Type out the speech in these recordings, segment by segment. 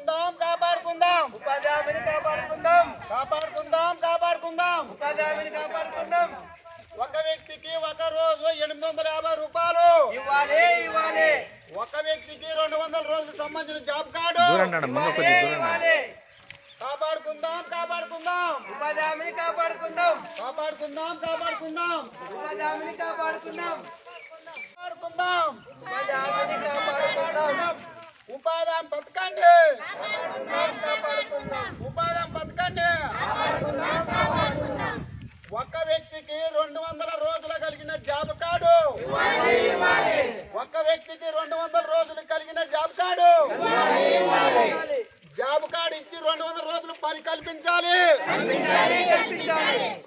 కాపాడుకుందాం కాపాడుకుందాం ఉపాధి హామీని కాపాడుకుందాం కాపాడుకుందాం కాపాడుకుందాం ఉపాధి హామీని కాపాడుకుందాం. ఒక వ్యక్తికి ఒక రోజు 850 రూపాయలు ఇవ్వాలి ఇవ్వాలి ఒక వ్యక్తికి 200 రోజులకు సంబంధించిన జాబ్ కార్డు ఇవ్వాలి. కాపాడుకుందాం కాపాడుకుందాం ఉపాధి హామీని కాపాడుకుందాం కాపాడుకుందాం కాపాడుకుందాం ఉపాధి హామీని కాపాడుకుందాం కాపాడుకుందాం ఉపాధి హామీని కాపాడుకుందాం ఉపాధి హామీ పథకాన్ని ఉపాధి హామీ పథకాన్ని ఒక వ్యక్తికి 200 రోజులు కలిగిన జాబ్ కార్డు ఒక వ్యక్తికి 200 రోజులు కలిగిన జాబ్ కార్డు జాబ్ కార్డు ఇచ్చి 200 రోజులు పని కల్పించాలి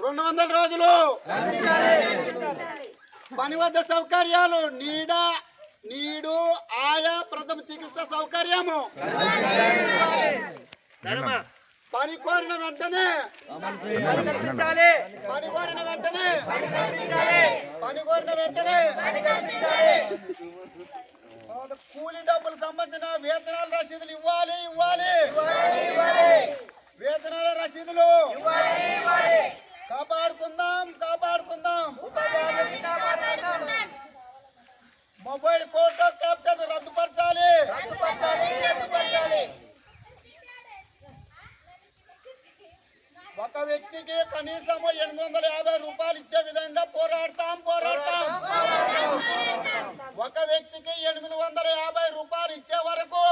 200 రోజులు పని వద్ద సౌకర్యాలు నీడు ఆయా ప్రథమ చికిత్స సౌకర్యము పని కోరిన వెంటనే పని కోరిన వెంటనే పని కోరిన వెంటనే కూలీ డబ్బులు సంబంధించిన వేతనాల రసీదులు ఇవ్వాలి వేతనాల రసీదులు కాపాడుకుందాం కాపాడుకుందాం మొబైల్ ఫోటో క్యాప్చర్ రద్దుపరచాలి ఒక వ్యక్తికి కనీసం 850 రూపాయలు ఇచ్చే విధంగా పోరాడతాం ఒక వ్యక్తికి 850 రూపాయలు ఇచ్చే వరకు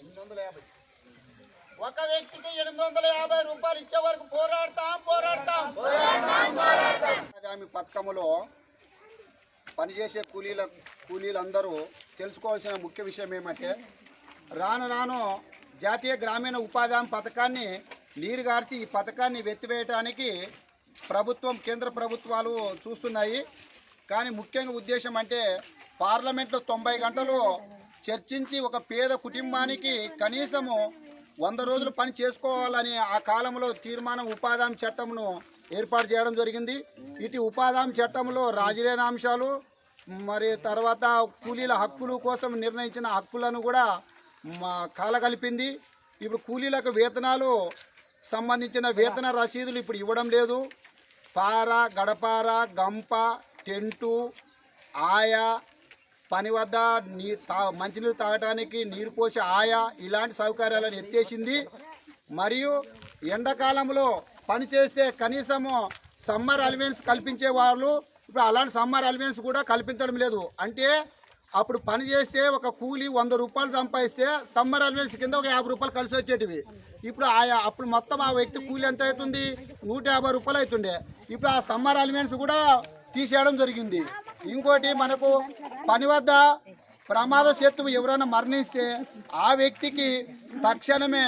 850 ఒక వ్యక్తికి 850 రూపాయలు ఇచ్చే వరకు పోరాడతాం హామీ పథకంలో పనిచేసే కూలీలందరూ తెలుసుకోవాల్సిన ముఖ్య విషయం ఏమంటే రాను జాతీయ గ్రామీణ ఉపాధి హామీ పథకాన్ని నీరుగార్చి ఈ పథకాన్ని వెత్తివేయటానికి కేంద్ర ప్రభుత్వాలు చూస్తున్నాయి. కానీ ముఖ్యంగా ఉద్దేశం అంటే పార్లమెంట్లో 90 గంటలు చర్చించి ఒక పేద కుటుంబానికి కనీసము 100 రోజులు పని చేసుకోవాలని ఆ కాలంలో తీర్మానం ఉపాధి హామీ చట్టంను ఏర్పాటు చేయడం జరిగింది. ఇటు ఉపాధి హామీ చట్టంలో రాజీలేని అంశాలు మరి తర్వాత కూలీల హక్కుల కోసం నిర్ణయించిన హక్కులను కూడా కాలగలిపింది. ఇప్పుడు కూలీలకు వేతనాలు సంబంధించిన వేతన రసీదులు ఇప్పుడు ఇవ్వడం లేదు. గడపార గంప టెంటు ఆయా పని వద్ద మంచినీరు తాగడానికి నీరు పోసి ఆయా ఇలాంటి సౌకర్యాలను ఎత్తేసింది. మరియు ఎండాకాలంలో పని చేస్తే కనీసము సమ్మర్ అలవెన్స్ కల్పించే వాళ్ళు ఇప్పుడు అలాంటి సమ్మర్ అలవెన్స్ కూడా కల్పించడం లేదు. అంటే అప్పుడు పని చేస్తే ఒక కూలి 100 రూపాయలు సంపాదిస్తే సమ్మర్ అలవెన్స్ కింద ఒక 50 రూపాయలు కలిసి వచ్చేటివి. ఇప్పుడు అప్పుడు మొత్తం ఆ వ్యక్తి కూలి ఎంత అవుతుంది 150 రూపాయలు అవుతుండే. ఇప్పుడు ఆ సమ్మర్ అలవెన్స్ కూడా తీసేయడం జరిగింది. ఇంకోటి మనకు పని వద్ద ప్రమాదవశాత్తు ఎవరైనా మరణిస్తే ఆ వ్యక్తికి తక్షణమే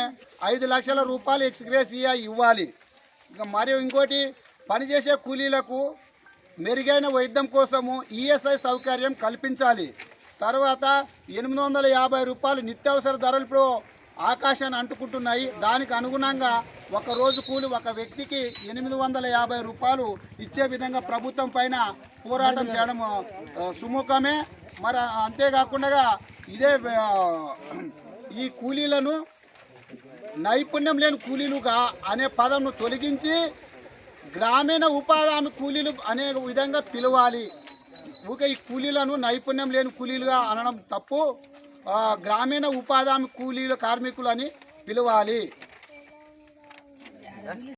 5 లక్షల రూపాయలు ఎక్స్గ్రేసియా ఇవ్వాలి. మరియు ఇంకోటి పనిచేసే కూలీలకు మెరుగైన వైద్యం కోసము ఈఎస్ఐ సౌకర్యం కల్పించాలి. తర్వాత 850 రూపాయలు నిత్యావసర ధరలు ఇప్పుడు ఆకాశాన్ని అంటుకుంటున్నాయి. దానికి అనుగుణంగా ఒక రోజు కూలి ఒక వ్యక్తికి 850 రూపాయలు ఇచ్చే విధంగా ప్రభుత్వం పైన పోరాటం చేయడం సుముఖమే. మరి అంతేకాకుండా ఈ కూలీలను నైపుణ్యం లేని కూలీలుగా అనే పదంను తొలగించి గ్రామీణ ఉపాధి హామీ కూలీలు అనే విధంగా పిలవాలి. ఈ కూలీలను నైపుణ్యం లేని కూలీలుగా అనడం తప్పు. గ్రామీణ ఉపాధి హామీ కూలీల కార్మికులు అని పిలవాలి.